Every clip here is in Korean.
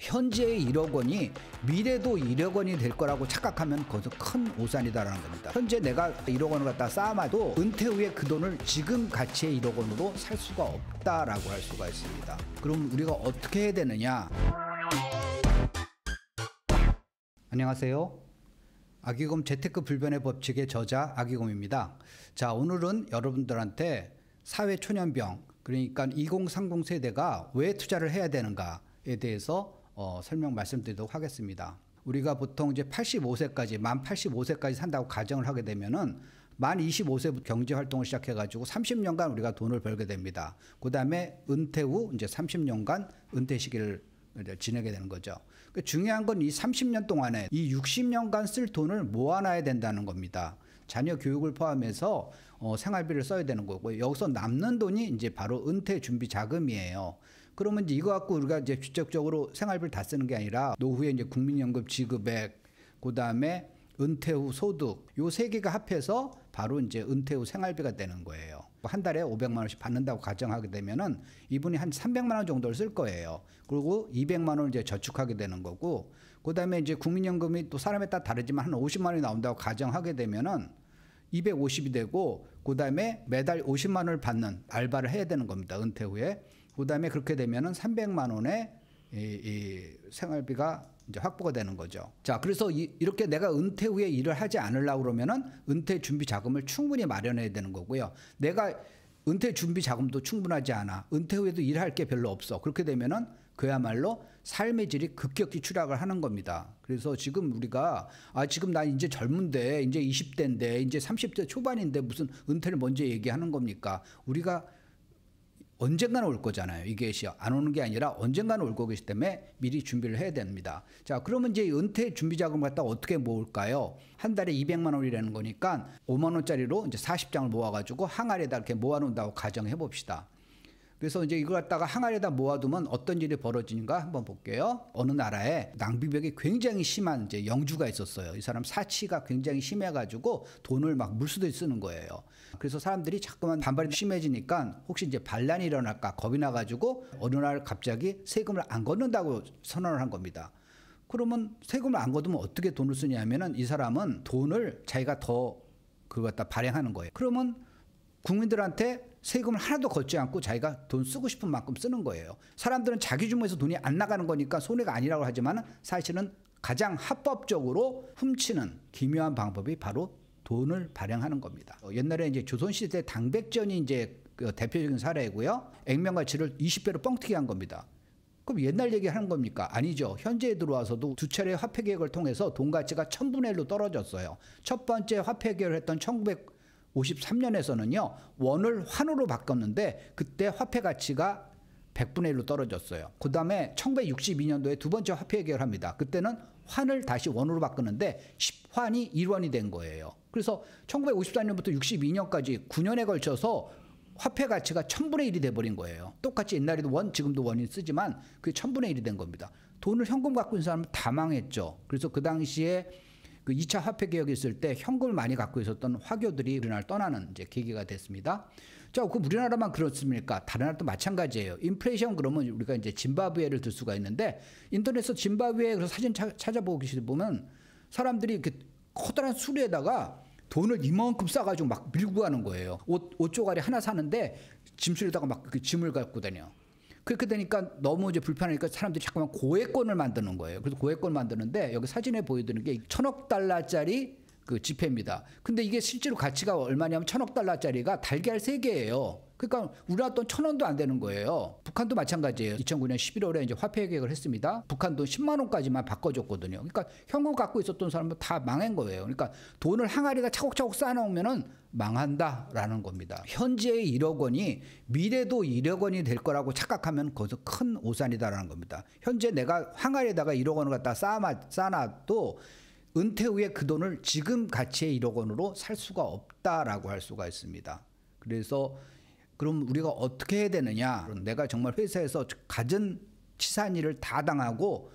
현재의 1억 원이 미래도 1억 원이 될 거라고 착각하면 그것은 큰 오산이다라는 겁니다. 현재 내가 1억 원을 갖다 쌓아놔도 은퇴 후에 그 돈을 지금 가치의 1억 원으로 살 수가 없다라고 할 수가 있습니다. 그럼 우리가 어떻게 해야 되느냐? 안녕하세요. 아기곰 재테크 불변의 법칙의 저자 아기곰입니다. 자, 오늘은 여러분들한테 사회초년병, 그러니까 2030 세대가 왜 투자를 해야 되는가에 대해서 설명 말씀드리도록 하겠습니다. 우리가 보통 이제 85세까지, 만 85세까지 산다고 가정을 하게 되면은 만 25세부터 경제 활동을 시작해가지고 30년간 우리가 돈을 벌게 됩니다. 그 다음에 은퇴 후 이제 30년간 은퇴 시기를 지내게 되는 거죠. 중요한 건 이 30년 동안에 이 60년간 쓸 돈을 모아놔야 된다는 겁니다. 자녀 교육을 포함해서 생활비를 써야 되는 거고, 여기서 남는 돈이 이제 바로 은퇴 준비 자금이에요. 그러면 이제 이거 갖고 우리가 이제 직접적으로 생활비를 다 쓰는 게 아니라 노후에 이제 국민연금 지급액, 그 다음에 은퇴 후 소득, 요 세 개가 합해서 바로 이제 은퇴 후 생활비가 되는 거예요. 한 달에 500만 원씩 받는다고 가정하게 되면은 이분이 한 300만 원 정도를 쓸 거예요. 그리고 200만 원을 이제 저축하게 되는 거고, 그 다음에 이제 국민연금이 또 사람에 따라 다르지만 한 50만 원이 나온다고 가정하게 되면은 250이 되고, 그 다음에 매달 50만 원을 받는 알바를 해야 되는 겁니다. 은퇴 후에. 그 다음에 그렇게 되면은 300만 원의 이 생활비가 이제 확보가 되는 거죠. 자, 그래서 이렇게 내가 은퇴 후에 일을 하지 않으려고 그러면은 은퇴 준비 자금을 충분히 마련해야 되는 거고요. 내가 은퇴 준비 자금도 충분하지 않아. 은퇴 후에도 일할 게 별로 없어. 그렇게 되면은 그야말로 삶의 질이 급격히 추락을 하는 겁니다. 그래서 지금 우리가 지금 나 이제 젊은데, 이제 20대인데, 이제 30대 초반인데 무슨 은퇴를 먼저 얘기하는 겁니까? 우리가 언젠가는 올 거잖아요. 이게 안 오는 게 아니라 언젠가는 올 거기 때문에 미리 준비를 해야 됩니다. 자, 그러면 이제 은퇴 준비 자금을 갖다 어떻게 모을까요? 한 달에 200만 원이라는 거니까 5만 원짜리로 이제 40장을 모아가지고 항아리에다 이렇게 모아놓는다고 가정해 봅시다. 그래서 이제 이걸 갖다가 항아리에다 모아두면 어떤 일이 벌어지는가 한번 볼게요. 어느 나라에 낭비벽이 굉장히 심한 이제 영주가 있었어요. 이 사람 사치가 굉장히 심해가지고 돈을 막 물수도 쓰는 거예요. 그래서 사람들이 자꾸만 반발이 심해지니까 혹시 이제 반란이 일어날까 겁이 나가지고 어느 날 갑자기 세금을 안 걷는다고 선언을 한 겁니다. 그러면 세금을 안 걷으면 어떻게 돈을 쓰냐면은 이 사람은 돈을 자기가 더 그걸 갖다 발행하는 거예요. 그러면 국민들한테 세금을 하나도 걷지 않고 자기가 돈 쓰고 싶은 만큼 쓰는 거예요. 사람들은 자기 주머니에서 돈이 안 나가는 거니까 손해가 아니라고 하지만 사실은 가장 합법적으로 훔치는 기묘한 방법이 바로 돈을 발행하는 겁니다. 옛날에 이제 조선시대 당백전이 이제 그 대표적인 사례고요. 액면가치를 20배로 뻥튀기 한 겁니다. 그럼 옛날 얘기 하는 겁니까? 아니죠. 현재에 들어와서도 두 차례 화폐 개혁을 통해서 돈 가치가 1000분의 1로 떨어졌어요. 첫 번째 화폐 개혁을 했던 1953년에서는요, 원을 환으로 바꿨는데 그때 화폐 가치가 100분의 1로 떨어졌어요. 그 다음에 1962년도에 두 번째 화폐 개혁을 합니다. 그때는 환을 다시 원으로 바꾸는데 10환이 1원이 된 거예요. 그래서 1954년부터 62년까지 9년에 걸쳐서 화폐 가치가 1000분의 1이 돼버린 거예요. 똑같이 옛날에도 원, 지금도 원이 쓰지만 그게 1000분의 1이 된 겁니다. 돈을 현금 갖고 있는 사람은 다 망했죠. 그래서 그 당시에 그 2차 화폐 개혁이 있을 때 현금을 많이 갖고 있었던 화교들이 우리나라를 떠나는 이제 계기가 됐습니다. 자, 그 우리나라만 그렇습니까? 다른 나라도 마찬가지예요. 인플레이션 그러면 우리가 이제 짐바브웨를 들 수가 있는데, 인터넷에서 짐바브웨 그래서 사진 찾아보면 사람들이 이렇게 커다란 수레에다가 돈을 이만큼 싸가지고 막 밀고 가는 거예요. 옷 조가리 하나 사는데 짐수레에다가 막 그 짐을 갖고 다녀. 그렇게 되니까 너무 이제 불편하니까 사람들이 자꾸만 고액권을 만드는 거예요. 그래서 고액권을 만드는데 여기 사진에 보여드리는 게 1000억 달러짜리 그 지폐입니다. 근데 이게 실제로 가치가 얼마냐면 1000억 달러짜리가 달걀 3개예요. 그러니까 우리나라 돈 1000원도 안 되는 거예요. 북한도 마찬가지예요. 2009년 11월에 이제 화폐 개혁을 했습니다. 북한 돈 10만 원까지만 바꿔줬거든요. 그러니까 현금 갖고 있었던 사람은 다 망한 거예요. 그러니까 돈을 항아리에다 차곡차곡 쌓아놓으면은 망한다라는 겁니다. 현재의 1억 원이 미래도 1억 원이 될 거라고 착각하면 거기서 큰 오산이다라는 겁니다. 현재 내가 항아리에다가 1억 원을 갖다 쌓아놔도 은퇴 후에 그 돈을 지금 가치의 1억 원으로 살 수가 없다라고 할 수가 있습니다. 그래서 그럼 우리가 어떻게 해야 되느냐? 내가 정말 회사에서 갖은 치산일을 다 당하고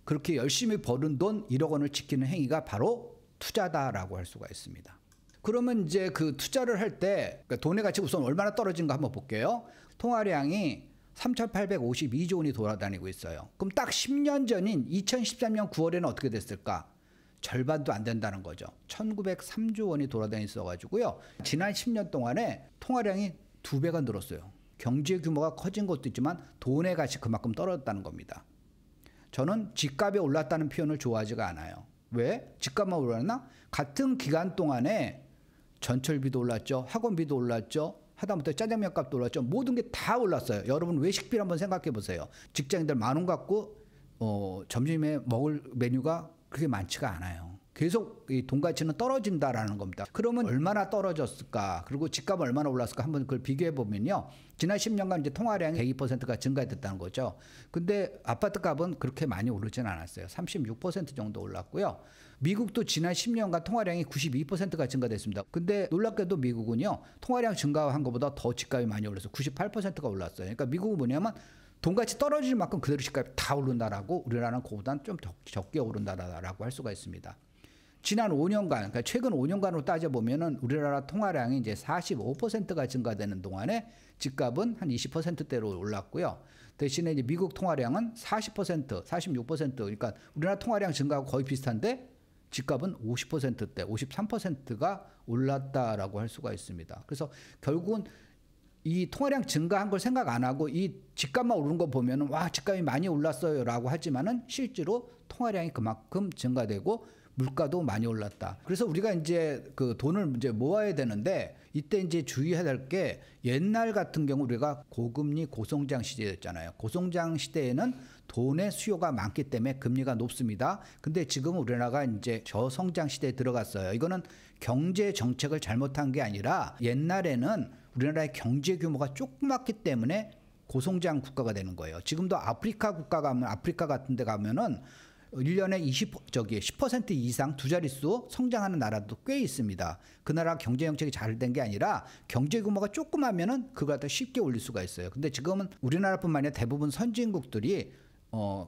그렇게 열심히 버는 돈 1억 원을 지키는 행위가 바로 투자다라고 할 수가 있습니다. 그러면 이제 그 투자를 할 때 그러니까 돈의 가치가 우선 얼마나 떨어진가 한번 볼게요. 통화량이 3,852조 원이 돌아다니고 있어요. 그럼 딱 10년 전인 2013년 9월에는 어떻게 됐을까? 절반도 안 된다는 거죠. 1,903조 원이 돌아다니서 가지고요. 지난 10년 동안에 통화량이 2배가 늘었어요. 경제 규모가 커진 것도 있지만 돈의 가치 그만큼 떨어졌다는 겁니다. 저는 집값이 올랐다는 표현을 좋아하지가 않아요. 왜? 집값만 올랐나? 같은 기간 동안에 전철비도 올랐죠. 학원비도 올랐죠. 하다못해 짜장면 값도 올랐죠. 모든 게 다 올랐어요. 여러분 외식비를 한번 생각해 보세요. 직장인들 10,000원 갖고 점심에 먹을 메뉴가 그렇게 많지가 않아요. 계속 이 돈 가치는 떨어진다라는 겁니다. 그러면 얼마나 떨어졌을까? 그리고 집값은 얼마나 올랐을까? 한번 그걸 비교해 보면요. 지난 10년간 이제 통화량이 102%가 증가됐다는 거죠. 근데 아파트 값은 그렇게 많이 오르진 않았어요. 36% 정도 올랐고요. 미국도 지난 10년간 통화량이 92%가 증가됐습니다. 근데 놀랍게도 미국은요. 통화량 증가한 것보다 더 집값이 많이 올라서 98%가 올랐어요. 그러니까 미국은 뭐냐면 돈가치 떨어질 만큼 그대로 집값이 다 오른다라고 우리나라는 그보다는 좀 적게 오른다라고 할 수가 있습니다. 지난 5년간, 그러니까 최근 5년간으로 따져보면은 우리나라 통화량이 이제 45%가 증가되는 동안에 집값은 한 20%대로 올랐고요. 대신에 이제 미국 통화량은 40%, 46%, 그러니까 우리나라 통화량 증가하고 거의 비슷한데 집값은 50%대, 53%가 올랐다라고 할 수가 있습니다. 그래서 결국은 이 통화량 증가한 걸 생각 안 하고 이 집값만 오른 거 보면은 와, 집값이 많이 올랐어요라고 하지만은 실제로 통화량이 그만큼 증가되고 물가도 많이 올랐다. 그래서 우리가 이제 그 돈을 이제 모아야 되는데 이때 이제 주의해야 될 게 옛날 같은 경우 우리가 고금리 고성장 시대였잖아요. 고성장 시대에는 돈의 수요가 많기 때문에 금리가 높습니다. 근데 지금 우리나라가 이제 저성장 시대에 들어갔어요. 이거는 경제 정책을 잘못한 게 아니라 옛날에는 우리나라의 경제 규모가 조그맣기 때문에 고성장 국가가 되는 거예요. 지금도 아프리카 국가 가면 아프리카 같은 데 가면은 1년에 10% 이상 두 자릿수 성장하는 나라도 꽤 있습니다. 그 나라 경제 정책이 잘 된 게 아니라 경제 규모가 조그마면은 그걸 갖다 쉽게 올릴 수가 있어요. 근데 지금은 우리나라뿐만 아니라 대부분 선진국들이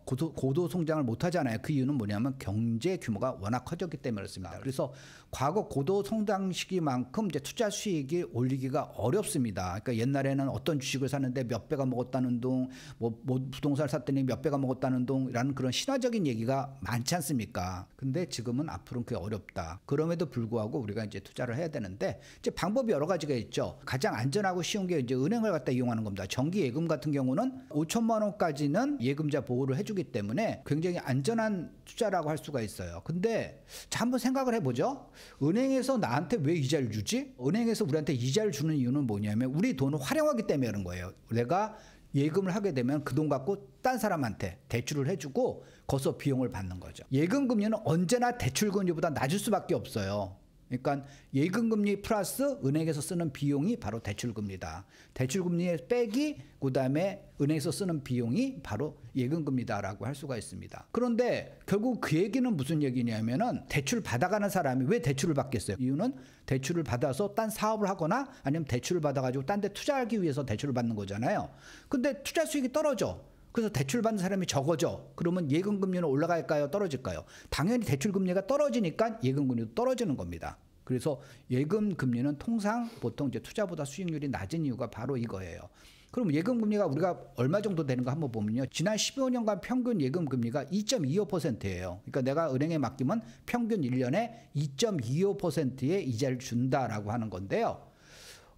고도 성장을 못 하잖아요. 그 이유는 뭐냐면 경제 규모가 워낙 커졌기 때문에 그렇습니다. 그래서 과거 고도 성장 시기만큼 이제 투자 수익이 올리기가 어렵습니다. 그러니까 옛날에는 어떤 주식을 샀는데 몇 배가 먹었다는 둥, 뭐 부동산을 샀더니 몇 배가 먹었다는 둥이라는 그런 신화적인 얘기가 많지 않습니까? 근데 지금은 앞으로는 그게 어렵다. 그럼에도 불구하고 우리가 이제 투자를 해야 되는데 이제 방법이 여러 가지가 있죠. 가장 안전하고 쉬운 게 이제 은행을 갖다 이용하는 겁니다. 정기 예금 같은 경우는 5천만 원까지는 예금자 보호를 해주기 때문에 굉장히 안전한 투자라고 할 수가 있어요. 근데 자 한번 생각을 해보죠. 은행에서 나한테 왜 이자를 주지? 은행에서 우리한테 이자를 주는 이유는 뭐냐면 우리 돈을 활용하기 때문에 그런 거예요. 내가 예금을 하게 되면 그 돈 갖고 딴 사람한테 대출을 해주고 거기서 비용을 받는 거죠. 예금 금리는 언제나 대출 금리보다 낮을 수밖에 없어요. 그러니까 예금금리 플러스 은행에서 쓰는 비용이 바로 대출금리다. 대출금리에 빼기 그다음에 은행에서 쓰는 비용이 바로 예금금리다라고 할 수가 있습니다. 그런데 결국 그 얘기는 무슨 얘기냐면은 대출 받아가는 사람이 왜 대출을 받겠어요? 이유는 대출을 받아서 딴 사업을 하거나 아니면 대출을 받아가지고 딴 데 투자하기 위해서 대출을 받는 거잖아요. 근데 투자 수익이 떨어져. 그래서 대출 받는 사람이 적어져. 그러면 예금금리는 올라갈까요? 떨어질까요? 당연히 대출금리가 떨어지니까 예금금리도 떨어지는 겁니다. 그래서 예금금리는 통상 보통 이제 투자보다 수익률이 낮은 이유가 바로 이거예요. 그럼 예금금리가 우리가 얼마 정도 되는가 한번 보면요. 지난 15년간 평균 예금금리가 2.25%예요. 그러니까 내가 은행에 맡기면 평균 1년에 2.25%의 이자를 준다라고 하는 건데요.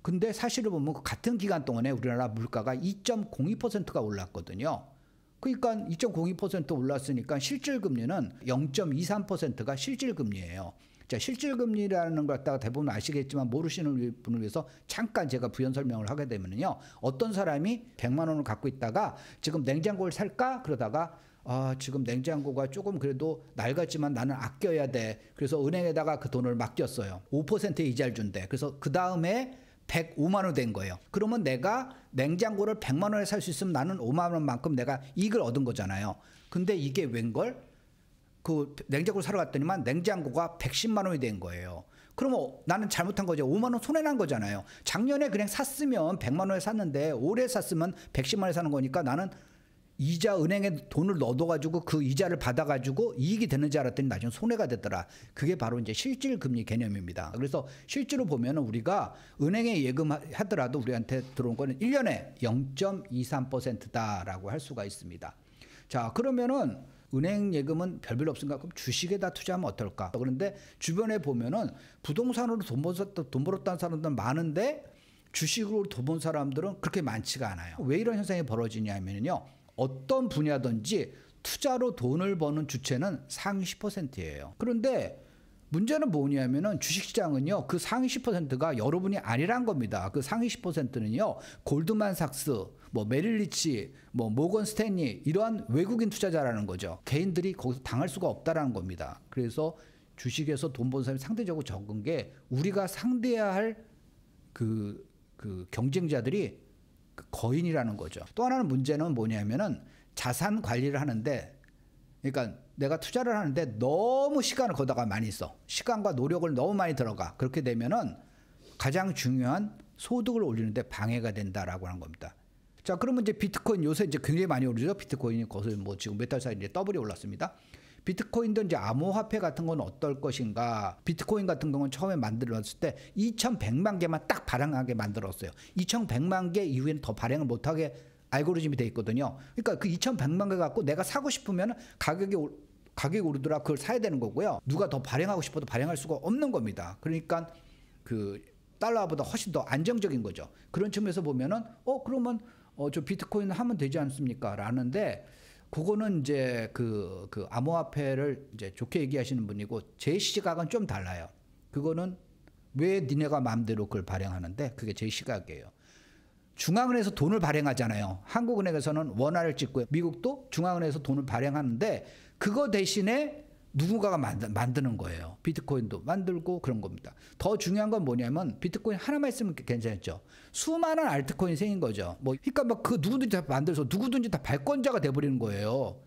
근데 사실을 보면 같은 기간 동안에 우리나라 물가가 2.02%가 올랐거든요. 그러니까 2.02% 올랐으니까 실질금리는 0.23%가 실질금리예요. 자, 실질금리라는 걸 갖다가 대부분 아시겠지만 모르시는 분을 위해서 잠깐 제가 부연 설명을 하게 되면요. 어떤 사람이 100만 원을 갖고 있다가 지금 냉장고를 살까? 그러다가 지금 냉장고가 조금 그래도 낡았지만 나는 아껴야 돼. 그래서 은행에다가 그 돈을 맡겼어요. 5%의 이자를 준대. 그래서 그 다음에 105만 원 된 거예요. 그러면 내가 냉장고를 100만 원에 살 수 있으면 나는 5만 원만큼 내가 이익을 얻은 거잖아요. 근데 이게 웬걸? 그 냉장고를 사러 갔더니만 냉장고가 110만 원이 된 거예요. 그러면 나는 잘못한 거죠. 5만 원 손해난 거잖아요. 작년에 그냥 샀으면 100만 원에 샀는데 올해 샀으면 110만 원에 사는 거니까 나는 이자 은행에 돈을 넣어가지고 그 이자를 받아가지고 이익이 되는 줄 알았더니 나중에 손해가 됐더라. 그게 바로 이제 실질 금리 개념입니다. 그래서 실제로 보면은 우리가 은행에 예금하더라도 우리한테 들어온 거는 1년에 0.23%다라고 할 수가 있습니다. 자, 그러면은 은행 예금은 별별 없으니까 그럼 주식에다 투자하면 어떨까? 그런데 주변에 보면은 부동산으로 돈 벌었다는 사람들은 많은데 주식으로 돈 번 사람들은 그렇게 많지가 않아요. 왜 이런 현상이 벌어지냐면요. 어떤 분야든지 투자로 돈을 버는 주체는 상위 10%예요. 그런데 문제는 뭐냐면은 주식시장은요. 그 상위 10%가 여러분이 아니란 겁니다. 그 상위 10%는요. 골드만삭스, 뭐 메릴리치, 뭐 모건 스탠리 이러한 외국인 투자자라는 거죠. 개인들이 거기서 당할 수가 없다라는 겁니다. 그래서 주식에서 돈 버는 사람이 상대적으로 적은 게 우리가 상대해야 할 그 경쟁자들이 거인이라는 거죠. 또 하나는 문제는 뭐냐면은 자산 관리를 하는데, 그러니까 내가 투자를 하는데 너무 시간을 거다가 많이 써. 시간과 노력을 너무 많이 들어가. 그렇게 되면은 가장 중요한 소득을 올리는데 방해가 된다라고 하는 겁니다. 자, 그러면 이제 비트코인 요새 이제 굉장히 많이 오르죠. 비트코인이 거기서 뭐 지금 몇 달 사이 이제 더블이 올랐습니다. 비트코인도 이제 암호화폐 같은 건 어떨 것인가. 비트코인 같은 경우는 처음에 만들었을 때 2100만 개만 딱 발행하게 만들었어요. 2100만 개 이후에는 더 발행을 못하게 알고리즘이 돼 있거든요. 그러니까 그 2100만 개 갖고 내가 사고 싶으면 가격이 오르더라 그걸 사야 되는 거고요. 누가 더 발행하고 싶어도 발행할 수가 없는 겁니다. 그러니까 그 달러보다 훨씬 더 안정적인 거죠. 그런 측면에서 보면은 그러면 저 비트코인 하면 되지 않습니까? 라는데 그거는 이제 그 암호화폐를 이제 좋게 얘기하시는 분이고 제 시각은 좀 달라요. 그거는 왜 니네가 마음대로 그걸 발행하는데 그게 제 시각이에요. 중앙은행에서 돈을 발행하잖아요. 한국은행에서는 원화를 찍고요. 미국도 중앙은행에서 돈을 발행하는데 그거 대신에 누군가가 만드는 거예요. 비트코인도 만들고 그런 겁니다. 더 중요한 건 뭐냐면 비트코인 하나만 있으면 괜찮죠. 수많은 알트코인이 생긴 거죠. 그러니까 막 그 누구든지 다 만들어서 누구든지 다 발권자가 돼버리는 거예요.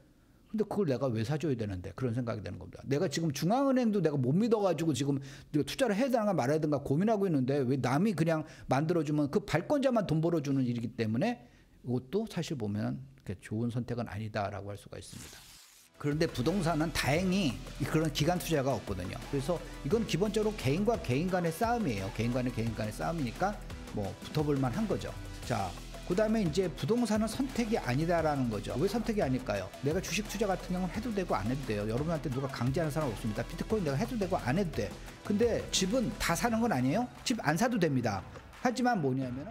근데 그걸 내가 왜 사줘야 되는데 그런 생각이 되는 겁니다. 내가 지금 중앙은행도 내가 못 믿어가지고 지금 투자를 해야 되는가 말아야 되는가 고민하고 있는데 왜 남이 그냥 만들어주면 그 발권자만 돈 벌어주는 일이기 때문에 이것도 사실 보면 좋은 선택은 아니다라고 할 수가 있습니다. 그런데 부동산은 다행히 그런 기간 투자가 없거든요. 그래서 이건 기본적으로 개인과 개인 간의 싸움이에요. 개인 간의 싸움이니까 뭐 붙어볼 만한 거죠. 자, 그 다음에 이제 부동산은 선택이 아니다라는 거죠. 왜 선택이 아닐까요? 내가 주식 투자 같은 경우는 해도 되고 안 해도 돼요. 여러분한테 누가 강제하는 사람 없습니다. 비트코인 내가 해도 되고 안 해도 돼. 근데 집은 다 사는 건 아니에요? 집 안 사도 됩니다. 하지만 뭐냐면은